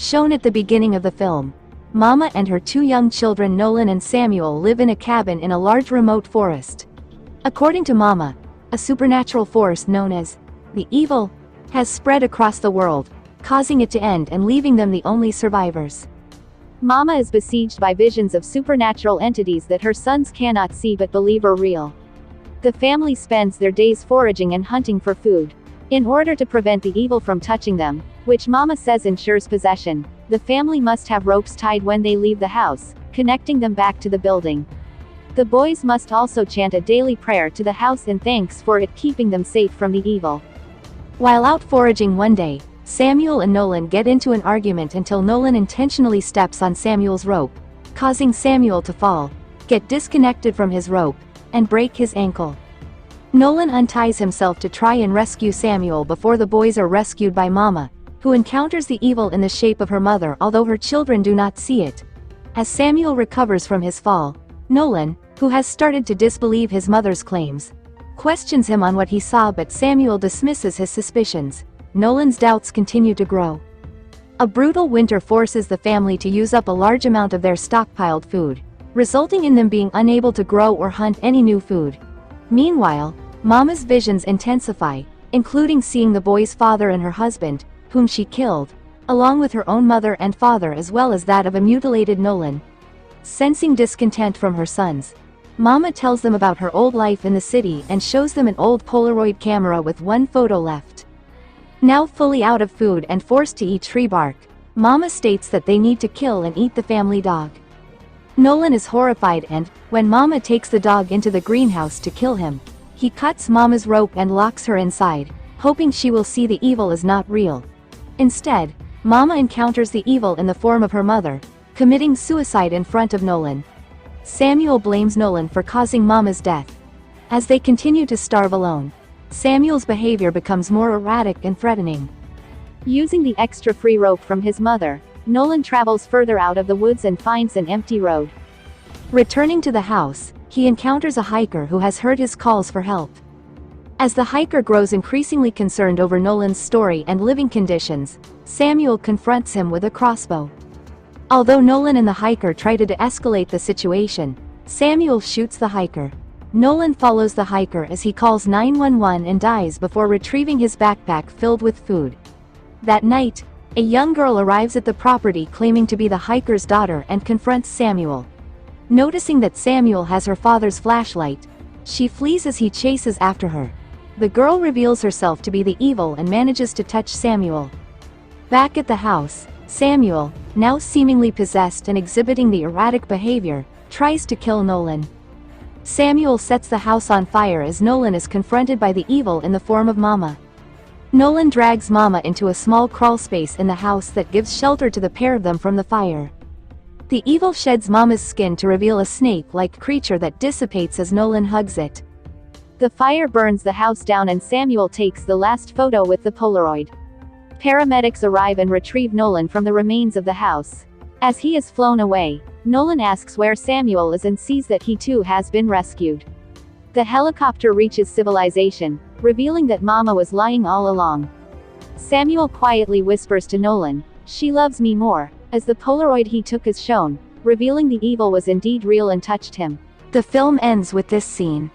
Shown at the beginning of the film, Mama and her two young children Nolan and Samuel live in a cabin in a large remote forest. According to Mama, a supernatural force known as the Evil has spread across the world, causing it to end and leaving them the only survivors. Mama is besieged by visions of supernatural entities that her sons cannot see but believe are real. The family spends their days foraging and hunting for food. In order to prevent the evil from touching them, which Mama says ensures possession, the family must have ropes tied when they leave the house, connecting them back to the building. The boys must also chant a daily prayer to the house in thanks for it keeping them safe from the evil. While out foraging one day, Samuel and Nolan get into an argument until Nolan intentionally steps on Samuel's rope, causing Samuel to fall, get disconnected from his rope, and break his ankle. Nolan unties himself to try and rescue Samuel before the boys are rescued by Mama, who encounters the evil in the shape of her mother although her children do not see it. As Samuel recovers from his fall, Nolan, who has started to disbelieve his mother's claims, questions him on what he saw but Samuel dismisses his suspicions. Nolan's doubts continue to grow. A brutal winter forces the family to use up a large amount of their stockpiled food, resulting in them being unable to grow or hunt any new food. Meanwhile, Mama's visions intensify, including seeing the boy's father and her husband, whom she killed, along with her own mother and father as well as that of a mutilated Nolan. Sensing discontent from her sons, Mama tells them about her old life in the city and shows them an old Polaroid camera with one photo left. Now fully out of food and forced to eat tree bark, Mama states that they need to kill and eat the family dog. Nolan is horrified and, when Mama takes the dog into the greenhouse to kill him, he cuts Mama's rope and locks her inside, hoping she will see the evil is not real. Instead, Mama encounters the evil in the form of her mother, committing suicide in front of Nolan. Samuel blames Nolan for causing Mama's death. As they continue to starve alone, Samuel's behavior becomes more erratic and threatening. Using the extra free rope from his mother, Nolan travels further out of the woods and finds an empty road. Returning to the house, he encounters a hiker who has heard his calls for help. As the hiker grows increasingly concerned over Nolan's story and living conditions, Samuel confronts him with a crossbow. Although Nolan and the hiker try to de-escalate the situation, Samuel shoots the hiker. Nolan follows the hiker as he calls 911 and dies before retrieving his backpack filled with food. That night, a young girl arrives at the property claiming to be the hiker's daughter and confronts Samuel. Noticing that Samuel has her father's flashlight, she flees as he chases after her. The girl reveals herself to be the evil and manages to touch Samuel. Back at the house, Samuel, now seemingly possessed and exhibiting the erratic behavior, tries to kill Nolan. Samuel sets the house on fire as Nolan is confronted by the evil in the form of Mama. Nolan drags Mama into a small crawl space in the house that gives shelter to the pair of them from the fire. The evil sheds Mama's skin to reveal a snake-like creature that dissipates as Nolan hugs it. The fire burns the house down and Samuel takes the last photo with the Polaroid. Paramedics arrive and retrieve Nolan from the remains of the house. As he is flown away, Nolan asks where Samuel is and sees that he too has been rescued. The helicopter reaches civilization, revealing that Mama was lying all along. Samuel quietly whispers to Nolan, "She loves me more," as the Polaroid he took is shown, revealing the evil was indeed real and touched him. The film ends with this scene.